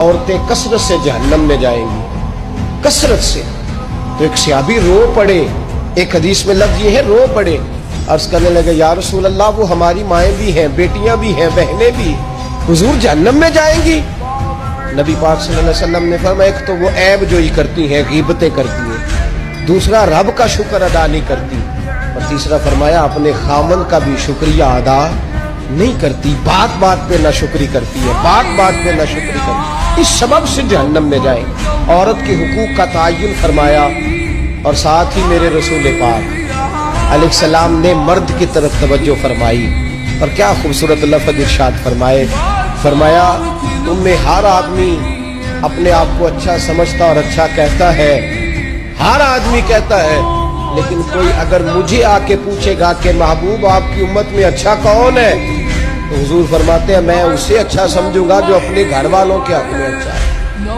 عورتیں کثرت سے جہنم میں جائیں گی, کثرت سے. تو ایک صحابی رو پڑے, ایک حدیث میں لفظ یہ ہے رو پڑے. عرض کرنے لگے یا رسول اللہ وہ ہماری مائیں بھی ہیں, بیٹیاں بھی ہیں, بہنیں بھی, حضور جہنم میں جائیں گی؟ نبی پاک صلی اللہ علیہ وسلم نے فرمایا ایک تو وہ عیب جوئی کرتی ہیں, غیبتیں کرتی ہیں, دوسرا رب کا شکر ادا نہیں کرتی, اور تیسرا فرمایا اپنے خامن کا بھی شکریہ ادا نہیں کرتی, بات بات پہ ناشکری کرتی ہے, بات بات پہ ناشکری کرتی, اس سبب سے جہنم میں جائیں. عورت کے حقوق کا تعین فرمایا, اور ساتھ ہی میرے رسول پاک علیہ السلام نے مرد کی طرف توجہ فرمائی, اور کیا خوبصورت لفظ ارشاد فرمائے, فرمایا تم میں ہر آدمی اپنے آپ کو اچھا سمجھتا اور اچھا کہتا ہے, ہر آدمی کہتا ہے, لیکن کوئی اگر مجھے آ کے پوچھے گا کہ محبوب آپ کی امت میں اچھا کون ہے, تو حضور فرماتے ہیں میں اسے اچھا سمجھوں گا جو اپنے گھر والوں کے حق میں اچھا ہے.